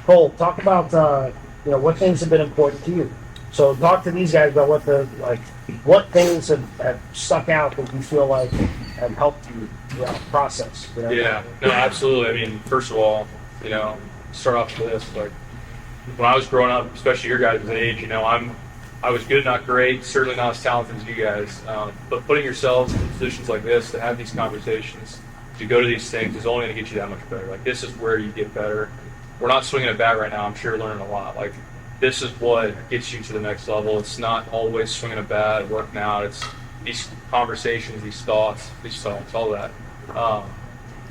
Cole, talk about what things have been important to you. So talk to these guys about what things have stuck out that you feel like have helped you throughout the process. Yeah, no, absolutely. I mean, first of all, start off with this. Like when I was growing up, especially your guys' age, I was good, not great, certainly not as talented as you guys. But putting yourselves in positions like this to have these conversations, to go to these things, is only going to get you that much better. Like this is where you get better. We're not swinging a bat right now. I'm sure you're learning a lot. Like this is what gets you to the next level. It's not always swinging a bat, working out. It's these conversations, these thoughts, all that.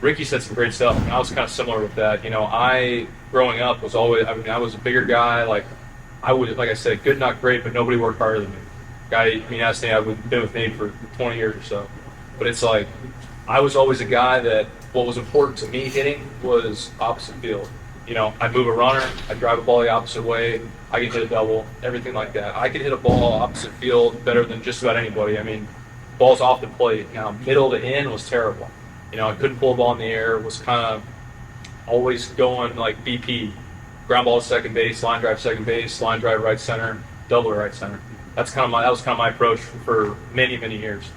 Ricky said some great stuff, and I was kind of similar with that. I growing up was always. I was a bigger guy. Like I said, good, not great, but nobody worked harder than me. Ask Nate. I've been with Nate for 20 years or so, but it's like I was always a guy that what was important to me hitting was opposite field. I'd move a runner, I'd drive a ball the opposite way, I could hit a double, everything like that. I could hit a ball opposite field better than just about anybody. I mean, balls off the plate. Now, middle to in was terrible. I couldn't pull a ball in the air, was kind of always going like BP. Ground ball to second base, line drive second base, line drive right center, double right center. That was kind of my approach for many, many years.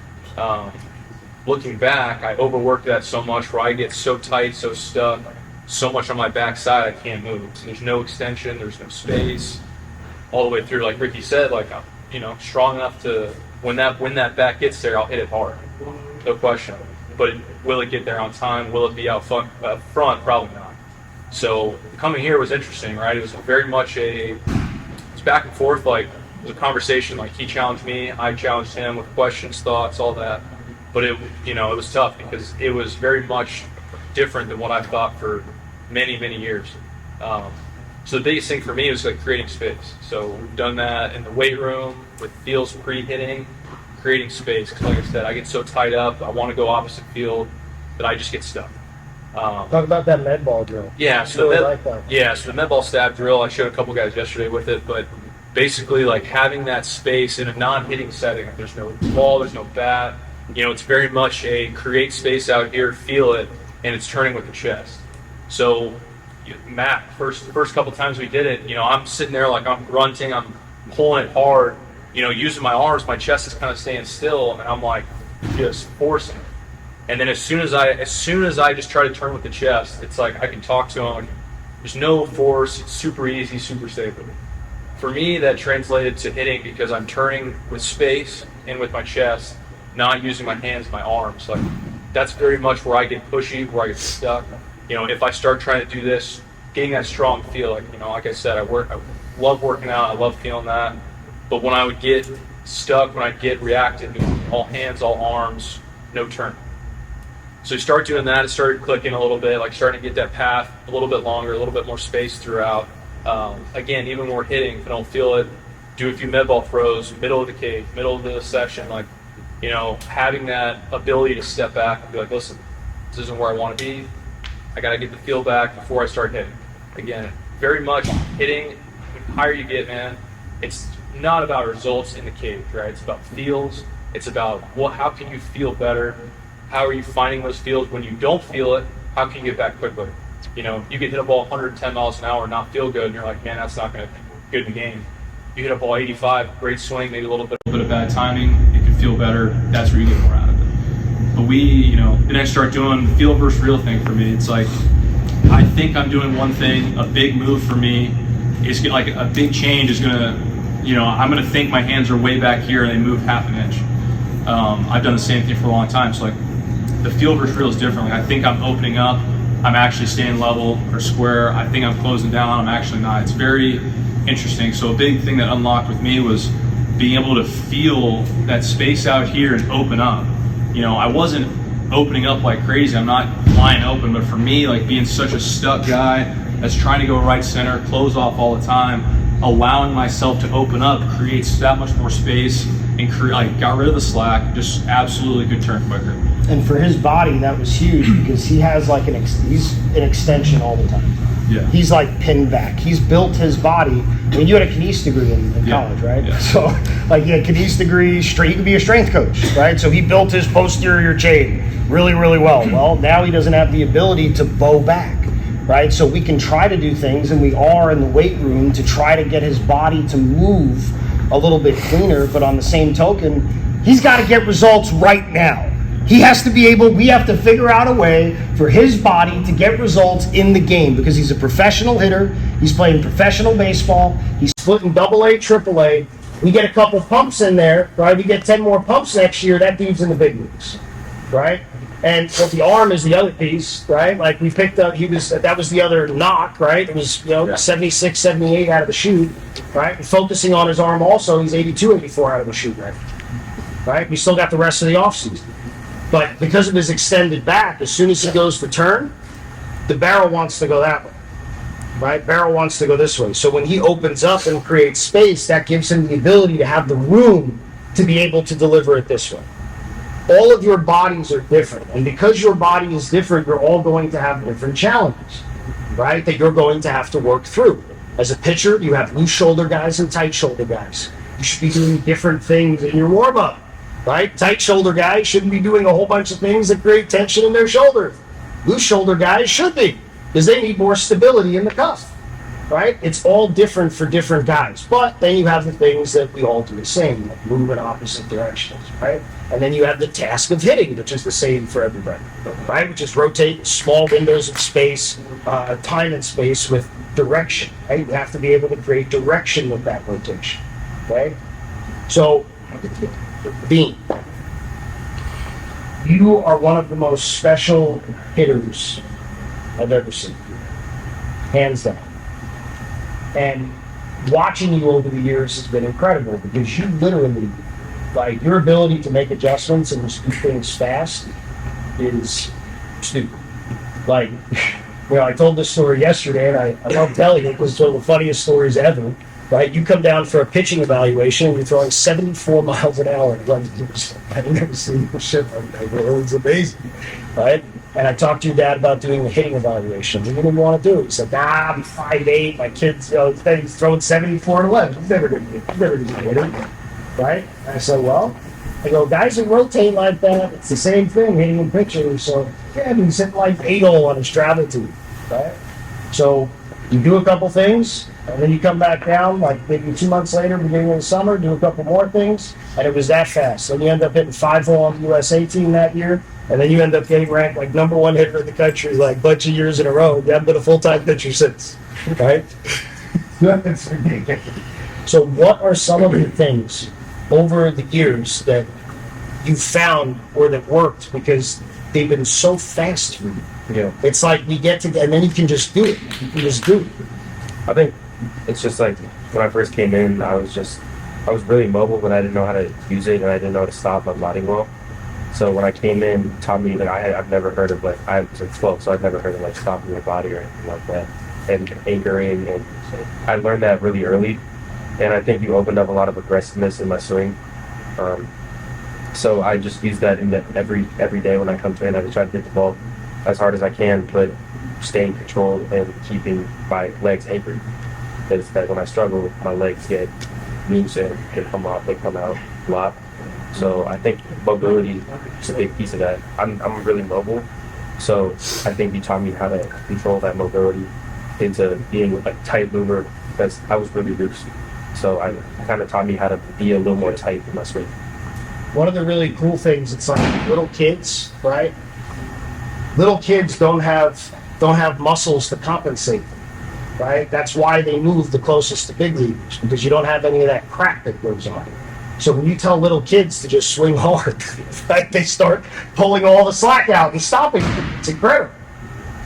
Looking back, I overworked that so much where I get so tight, so stuck, so much on my backside I can't move. There's no extension, there's no space, all the way through. Like Ricky said, strong enough to when that bat gets there, I'll hit it hard, no question. But will it get there on time? Will it be out front? Probably not. So coming here was interesting, right? It was very much it's back and forth. Like it was a conversation. Like he challenged me, I challenged him with questions, thoughts, all that. But it was tough because it was very much different than what I thought for many, many years. So the biggest thing for me was like creating space. So we've done that in the weight room with fields pre-hitting, creating space. Because like I said, I get so tied up, I want to go opposite field that I just get stuck. Talk about that med ball drill. Yeah, so the med ball stab drill, I showed a couple guys yesterday with it, but basically like having that space in a non-hitting setting. Like there's no ball, there's no bat. It's very much a create space out here, feel it, and it's turning with the chest. So Matt, first couple times we did it, I'm sitting there like I'm grunting, I'm pulling it hard, using my arms, my chest is kind of staying still, and I'm like just forcing it. And then as soon as I just try to turn with the chest, it's like I can talk to him. There's no force. It's super easy, super stable. For me, that translated to hitting because I'm turning with space and with my chest, not using my hands, my arms. Like that's very much where I get pushy, where I get stuck. If I start trying to do this, getting that strong feel, like I said, I love working out, I love feeling that. But when I would get stuck, when I'd get reactive, all hands, all arms, no turn. So you start doing that, it started clicking a little bit, like starting to get that path a little bit longer, a little bit more space throughout. Again, even when we're hitting, if I don't feel it, do a few med ball throws, middle of the cage, middle of the session, having that ability to step back and be like, listen, this isn't where I want to be. I got to get the feel back before I start hitting. Again, very much hitting, the higher you get, man, it's not about results in the cage, right? It's about feels. It's about how can you feel better? How are you finding those feels? When you don't feel it, how can you get back quickly? You can hit a ball 110 miles an hour and not feel good, and you're like, man, that's not going to be good in the game. You hit a ball 85, great swing, maybe a little bit of bad timing, you can feel better. That's where you get more out of it. But then I start doing the feel versus real thing for me. It's like, I think I'm doing one thing, a big move for me is like a big change is going to, I'm going to think my hands are way back here and they move half an inch. I've done the same thing for a long time. So like the feel versus real is different. Like I think I'm opening up, I'm actually staying level or square. I think I'm closing down, I'm actually not. It's very interesting. So a big thing that unlocked with me was being able to feel that space out here and open up. I wasn't opening up like crazy. I'm not flying open, but for me, like being such a stuck guy that's trying to go right center, close off all the time, allowing myself to open up creates that much more space and got rid of the slack, just absolutely could turn quicker. And for his body, that was huge because he has like he's an extension all the time. Yeah. He's like pinned back. He's built his body. I mean, you had a kines degree in college, right? Yeah. So, like, he had kines degree, he could be a strength coach, right? So he built his posterior chain really, really well. Well, now he doesn't have the ability to bow back, right? So we can try to do things, and we are in the weight room to try to get his body to move a little bit cleaner, but on the same token, he's got to get results right now. He has to be able, we have to figure out a way for his body to get results in the game, because he's a professional hitter, he's playing professional baseball, he's splitting AA, AAA. We get a couple pumps in there, right? We get 10 more pumps next year, that dude's in the big leagues, right? And well, the arm is the other piece, right? Like we picked up, that was the other knock, right? It was, 76, 78 out of the chute, right? And focusing on his arm also, he's 82, 84 out of the chute, right? We still got the rest of the offseason. But because of his extended back, as soon as he goes for turn, the barrel wants to go that way, right? Barrel wants to go this way. So when he opens up and creates space, that gives him the ability to have the room to be able to deliver it this way. All of your bodies are different. And because your body is different, you're all going to have different challenges, right? That you're going to have to work through. As a pitcher, you have loose shoulder guys and tight shoulder guys. You should be doing different things in your warm-up. Right? Tight shoulder guys shouldn't be doing a whole bunch of things that create tension in their shoulder. Loose shoulder guys should be, because they need more stability in the cuff. Right? It's all different for different guys. But then you have the things that we all do the same, like move in opposite directions, right? And then you have the task of hitting, which is the same for everybody, right? Which is rotate small windows of space, time and space with direction, right? You have to be able to create direction with that rotation, right? So, Bean, you are one of the most special hitters I've ever seen, hands down. And watching you over the years has been incredible, because you literally, like, your ability to make adjustments and just do things fast is stupid. Like, I told this story yesterday, and I love telling it because it's one of the funniest stories ever. Right, you come down for a pitching evaluation and you're throwing 74 miles an hour. I've never seen shit like that. It was amazing, right? And I talked to your dad about doing the hitting evaluation. He didn't want to do it. He said, I'm 5'8", my kid's, he's throwing 74 and 11. He's never going to get it, right? And I said, well, guys that rotate like that, it's the same thing, hitting and pitching. So, yeah, he's hitting like 8-0 on his travel team, right? So, you do a couple things, and then you come back down, like maybe 2 months later, beginning of the summer, do a couple more things, and it was that fast. Then you end up hitting 5-0 on the USA team that year, and then you end up getting ranked like #1 hitter in the country, like a bunch of years in a row. You haven't been a full-time pitcher since, right? That's ridiculous. So what are some of the things over the years that you found or that worked because they've been so fast for you? Yeah. It's like we get to, and then you can just do it. You can just do it. I think it's just like when I first came in, I was really mobile, but I didn't know how to use it, and I didn't know how to stop my body well. So when I came in, it taught me, like, I've never heard of, like, I was like 12, so I've never heard of like stopping your body or anything like that, and anchoring, and I learned that really early, and I think you opened up a lot of aggressiveness in my swing. So I just use that in every day when I come in. I just try to hit the ball as hard as I can, but staying controlled and keeping my legs anchored. It's that when I struggle, my legs get loose and they come out a lot. So I think mobility is a big piece of that. I'm really mobile, so I think you taught me how to control that mobility into being a tight mover, because I was really loose. So I kind of taught me how to be a little more tight in my swing. One of the really cool things, it's like little kids, right? Little kids don't have muscles to compensate, right? That's why they move the closest to big leaguers, because you don't have any of that crap that goes on. So when you tell little kids to just swing hard, right, they start pulling all the slack out and stopping. It's incredible.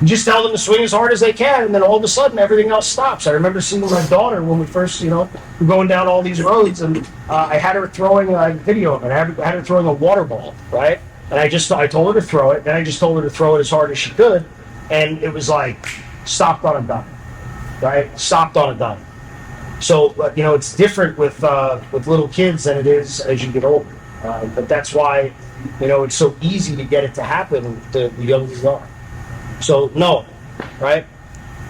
You just tell them to swing as hard as they can, and then all of a sudden everything else stops. I remember seeing my daughter when we first, we're going down all these roads, and I had her throwing a video of it. I had her throwing a water ball, right? And I told her to throw it, and I just told her to throw it as hard as she could, and it was like stopped on a dime, right? Stopped on a dime. So, it's different with little kids than it is as you get older. But that's why, it's so easy to get it to happen the younger you are. So, no, right?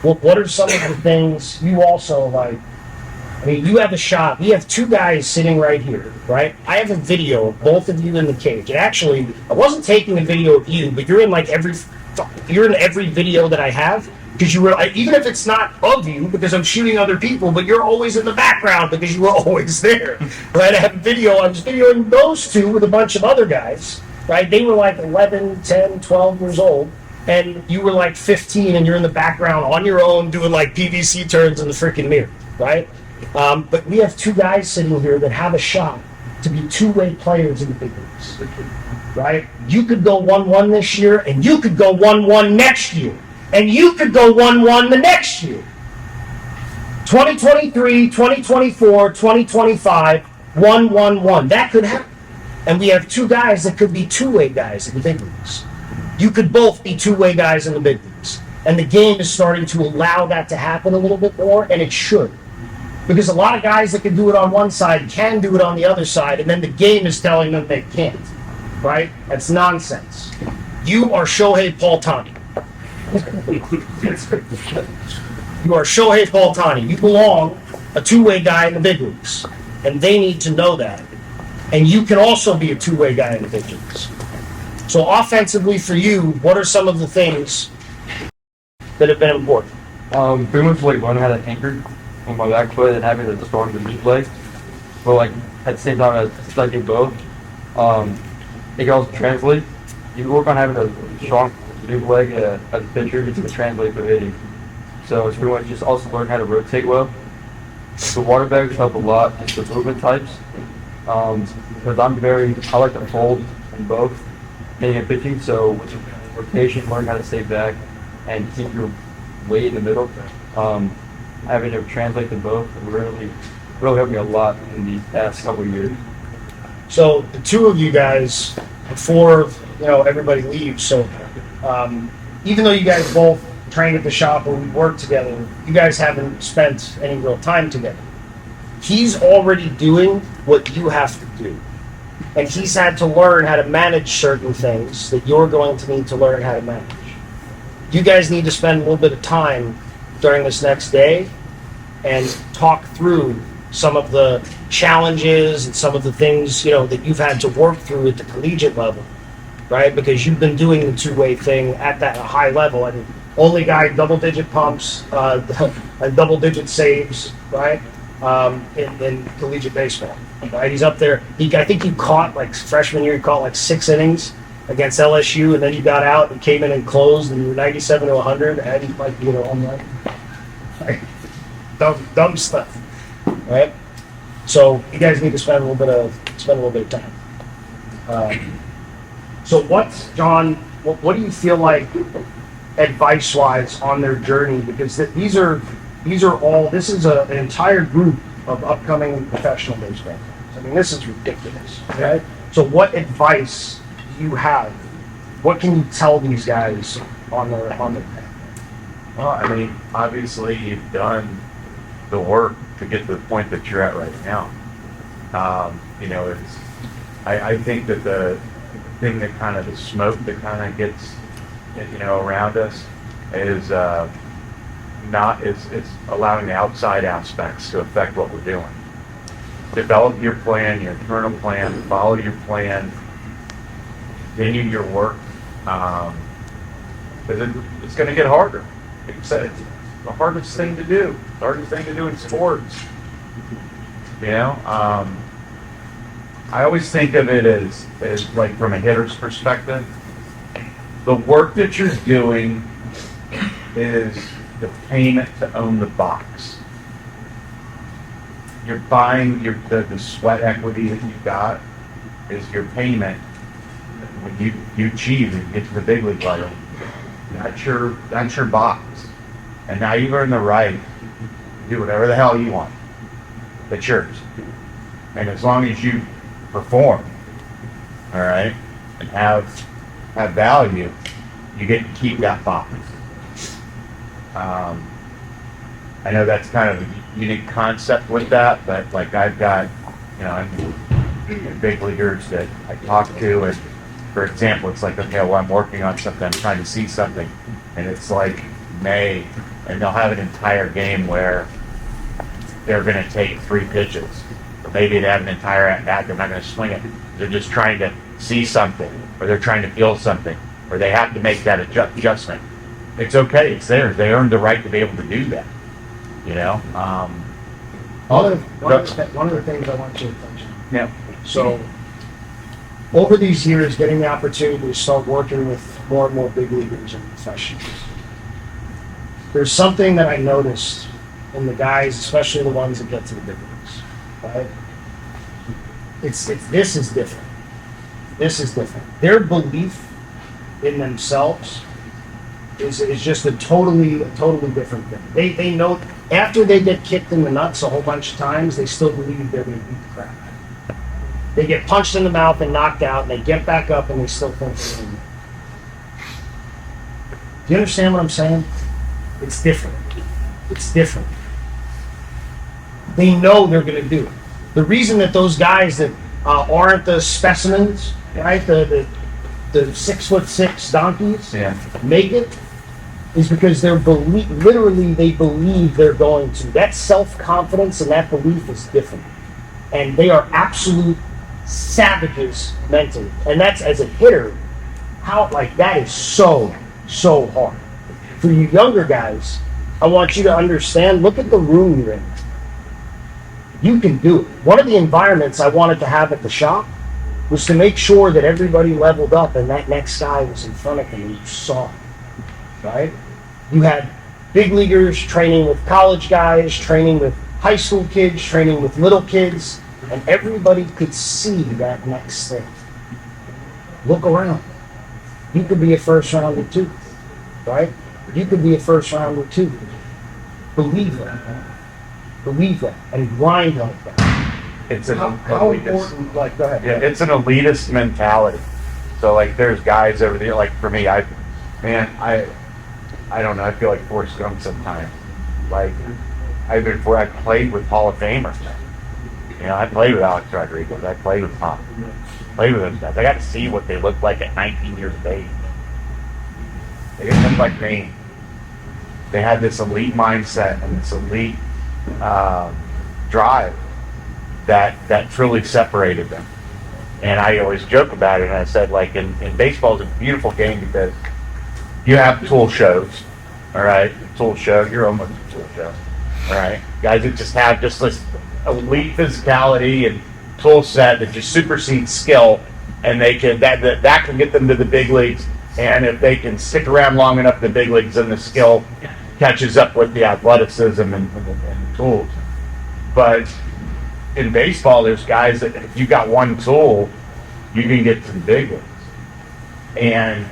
What are some of the things you also like? I mean, you have a shot. We have two guys sitting right here, right? I have a video of both of you in the cage. And actually, I wasn't taking a video of you, but you're in like every you're in every video that I have because you were, even if it's not of you because I'm shooting other people, but you're always in the background because you were always there, right? I was videoing those two with a bunch of other guys, right? They were like 11, 10, 12 years old. And you were like 15 and you're in the background on your own doing like PVC turns in the freaking mirror, right? But we have two guys sitting here that have a shot to be two-way players in the big leagues, right? You could go 1-1 this year and you could go 1-1 next year. And you could go 1-1 the next year. 2023, 2024, 2025, 1-1-1. That could happen. And we have two guys that could be two-way guys in the big leagues. You could both be two-way guys in the big leagues. And the game is starting to allow that to happen a little bit more, and it should. Because a lot of guys that can do it on one side can do it on the other side, and then the game is telling them they can't. Right? That's nonsense. You are Shohei Paultani. You are Shohei Paultani. You belong a two-way guy in the big leagues. And they need to know that. And you can also be a two-way guy in the big leagues. So offensively for you, what are some of the things that have been important? Pretty much like learning how to anchor on my back foot and having the strong the deep leg. But like at the same time as studying both, it can also translate. You work on having a strong deep leg as a pitcher, it's going to translate for hitting. So it's pretty much just also learn how to rotate well. The water bags help a lot, just the movement types. Because I like to hold in both hitting and pitching, so with rotation, learn how to stay back and keep your weight in the middle. Having to translate to both really helped me a lot in these past couple of years. So the two of you guys, before everybody leaves, so even though you guys both train at the shop or we work together, you guys haven't spent any real time together. He's already doing what you have to do. And he's had to learn how to manage certain things that you're going to need to learn how to manage. You guys need to spend a little bit of time during this next day and talk through some of the challenges and some of the things that you've had to work through at the collegiate level, right? Because you've been doing the two-way thing at that high level. And only guy double-digit pumps and double-digit saves, right? In collegiate baseball, right? He's up there. I think you caught freshman year. You caught 6 innings against LSU, and then you got out and came in and closed, and you were 97 to 100, and dumb stuff, right? So you guys need to spend a little bit of time. So John? What do you feel like advice-wise on their journey? Because this is an entire group of upcoming professional baseball players. I mean, this is ridiculous, right? So what advice do you have? What can you tell these guys on their path? Well, I mean, obviously you've done the work to get to the point that you're at right now. I think that the thing that kind of the smoke that kind of gets, around us is it's allowing the outside aspects to affect what we're doing. Develop your plan, your internal plan, follow your plan, continue your work, because it's going to get harder. It's the hardest thing to do. The hardest thing to do in sports. I always think of it as like from a hitter's perspective. The work that you're doing is the payment to own the box. You're buying the sweat equity that you got is your payment when you achieve and get to the big league level. That's your box. And now you've earned the right to do whatever the hell you want. That's yours. And as long as you perform, all right, and have value, you get to keep that box. I know that's kind of a unique concept with that, but I've got, big leaguers that I talk to, and for example, it's like, okay, well, I'm working on something, I'm trying to see something, and it's like May, and they'll have an entire game where they're going to take 3 pitches. Or maybe they have an entire at bat, they're not going to swing it. They're just trying to see something, or they're trying to feel something. or they have to make that adjustment. It's okay. It's theirs. They earned the right to be able to do that. You know. One of the things I want you to touch on. Yeah. So, over these years, getting the opportunity to start working with more and more big leaguers and professionals, there's something that I noticed in the guys, especially the ones that get to the big leagues, right? This is different. This is different. Their belief in themselves is just a totally different thing. They know after they get kicked in the nuts a whole bunch of times, they still believe they're going to beat the crap. They get punched in the mouth and knocked out, and they get back up, and they still think they're going to win. Do you understand what I'm saying? It's different. It's different. They know they're going to do it. The reason that those guys that aren't the specimens, right, the 6'6" donkeys, make it, is because they're literally they believe they're going to. That self-confidence and that belief is different. And they are absolute savages mentally. And that's, as a hitter, that is so hard. For you younger guys, I want you to understand, look at the room you're in. You can do it. One of the environments I wanted to have at the shop was to make sure that everybody leveled up and that next guy was in front of them and you saw it, right? You had big leaguers training with college guys, training with high school kids, training with little kids, and everybody could see that next thing. Look around. You could be a first rounder too, right? You could be a first rounder too. Believe that. Believe that and grind like that. It's an how important, go ahead. Yeah, it's an elitist mentality. So like there's guys over there, like for me, I don't know, I feel like Forrest Gump sometimes. Like I played with Hall of Famers. You know, I played with Alex Rodriguez, I played with Tom. Played with those guys. I got to see what they looked like at 19 years of age. They didn't look like me. They had this elite mindset and this elite drive that truly separated them. And I always joke about it, and I said, like, in baseball, it's a beautiful game because you have tool shows, all right? Tool show, you're almost a tool show, all right? Guys that just have just this elite physicality and tool set that just supersedes skill, and they can that can get them to the big leagues. And if they can stick around long enough in the big leagues, then the skill catches up with the athleticism and the tools. But in baseball, there's guys that if you got one tool, you can get to the big leagues. And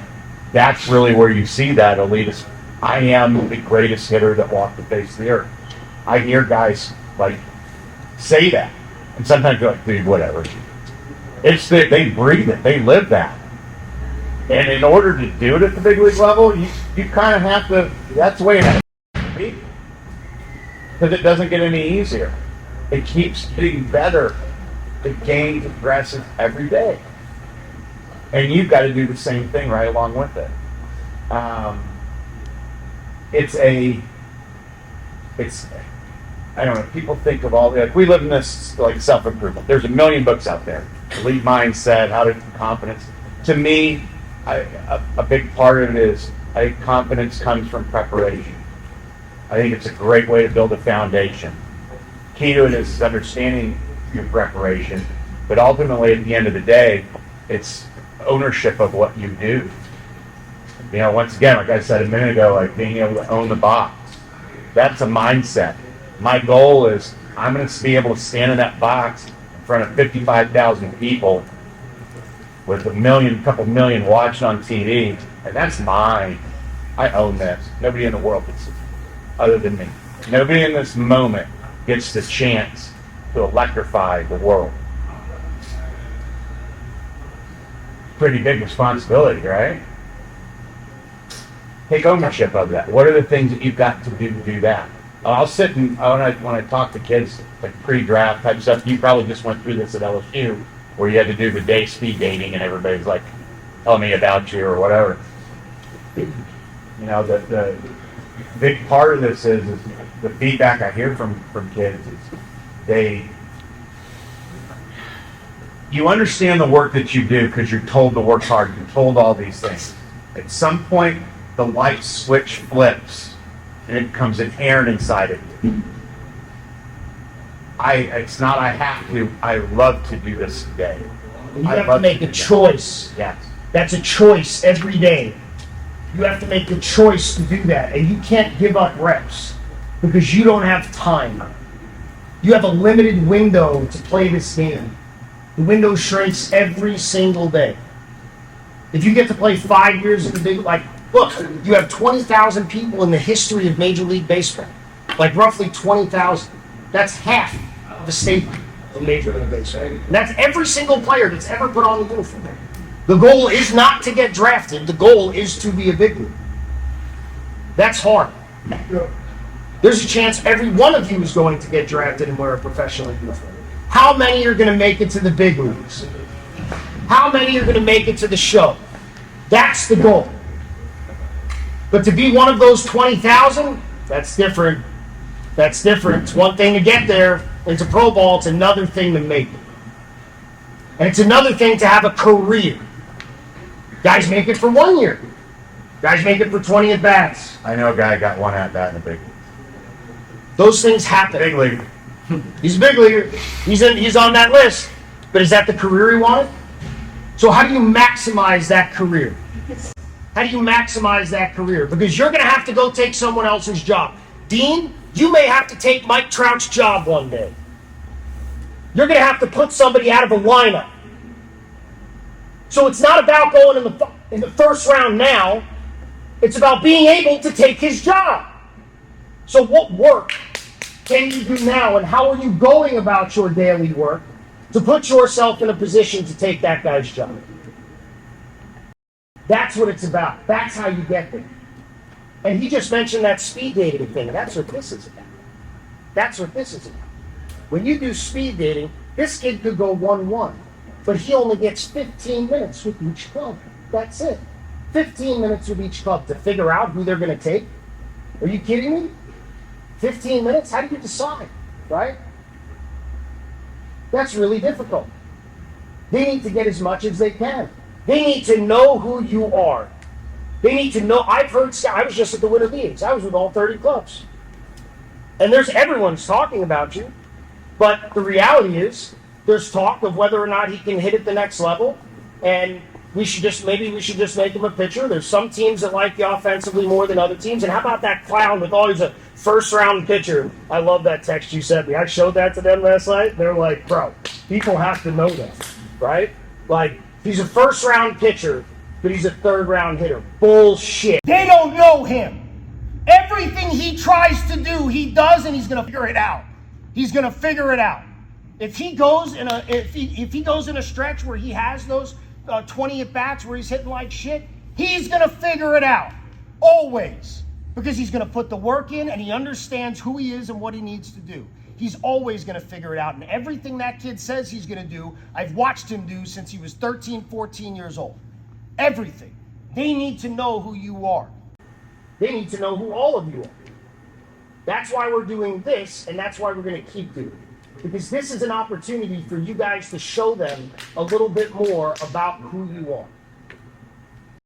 that's really where you see that elitist. I am the greatest hitter that walked the face of the earth. I hear guys like say that, and sometimes you're like, dude, whatever. They breathe it, they live that. And in order to do it at the big league level, you kind of have to. That's the way it has to be, because it doesn't get any easier. It keeps getting better. The game progresses every day, and you've got to do the same thing right along with it. I don't know. People think of all like we live in this like self-improvement. There's a million books out there. Elite mindset, how to confidence. To me, a big part of it is I think confidence comes from preparation. I think it's a great way to build a foundation. Key to it is understanding your preparation, but ultimately at the end of the day, it's ownership of what you do. You know, once again, like I said a minute ago, like being able to own the box. That's a mindset. My goal is I'm going to be able to stand in that box in front of 55,000 people with couple million watching on TV, and that's mine. I own this. Nobody in the world gets it, other than me. Nobody in this moment gets the chance to electrify the world. Pretty big responsibility, right? Take ownership of that. What are the things that you've got to do to do that? I'll sit and when I talk to kids, like pre-draft type stuff, you probably just went through this at LSU, where you had to do the day speed dating and everybody's like, tell me about you or whatever. You know, the big part of this is the feedback I hear from kids is you understand the work that you do because you're told to work hard, you're told all these things. At some point, the light switch flips and it becomes inherent inside of you. It's not I have to, I love to do this today. You I have to love make do a that. choice. Yes. That's a choice every day. You have to make the choice to do that, and you can't give up reps because you don't have time. You have a limited window to play this game. The window shrinks every single day. If you get to play 5 years in the big, like, look, you have 20,000 people in the history of Major League Baseball, like roughly 20,000. That's half of the state of Major League Baseball. And that's every single player that's ever put on the uniform. The goal is not to get drafted. The goal is to be a big league. That's hard. There's a chance every one of you is going to get drafted and wear a professional uniform. How many are going to make it to the big leagues? How many are going to make it to the show? That's the goal. But to be one of those 20,000, that's different. That's different. It's one thing to get there into pro ball. It's another thing to make it. And it's another thing to have a career. Guys make it for 1 year. Guys make it for 20 at-bats. I know a guy got one at bat in the big league. Those things happen. Big league. He's a big leaguer. He's on that list. But is that the career he wanted? So how do you maximize that career? How do you maximize that career? Because you're going to have to go take someone else's job. Dean, you may have to take Mike Trout's job one day. You're going to have to put somebody out of a lineup. So it's not about going in the first round now. It's about being able to take his job. So what work can you do now, and how are you going about your daily work to put yourself in a position to take that guy's job? That's what it's about. That's how you get there. And he just mentioned that speed dating thing. That's what this is about. That's what this is about. When you do speed dating, this kid could go 1-1, but he only gets 15 minutes with each club. That's it. 15 minutes with each club to figure out who they're going to take. Are you kidding me? 15 minutes? How do you decide, right? That's really difficult. They need to get as much as they can. They need to know who you are. They need to know. I was just at the Winter Meetings. I was with all 30 clubs. And everyone's talking about you. But the reality is, there's talk of whether or not he can hit at the next level. And maybe we should just make him a pitcher. There's some teams that like you offensively more than other teams. And how about that clown with always a first-round pitcher? I love that text you sent me. I showed that to them last night. They're like, bro, people have to know that, right? Like, he's a first-round pitcher, but he's a third-round hitter. Bullshit. They don't know him. Everything he tries to do, he does, and he's going to figure it out. He's going to figure it out. If he goes in a stretch where he has those 20 at-bats where he's hitting like shit, he's going to figure it out. Always. Because he's going to put the work in and he understands who he is and what he needs to do. He's always going to figure it out. And everything that kid says he's going to do, I've watched him do since he was 13, 14 years old. Everything. They need to know who you are. They need to know who all of you are. That's why we're doing this, and that's why we're going to keep doing it. Because this is an opportunity for you guys to show them a little bit more about who you are.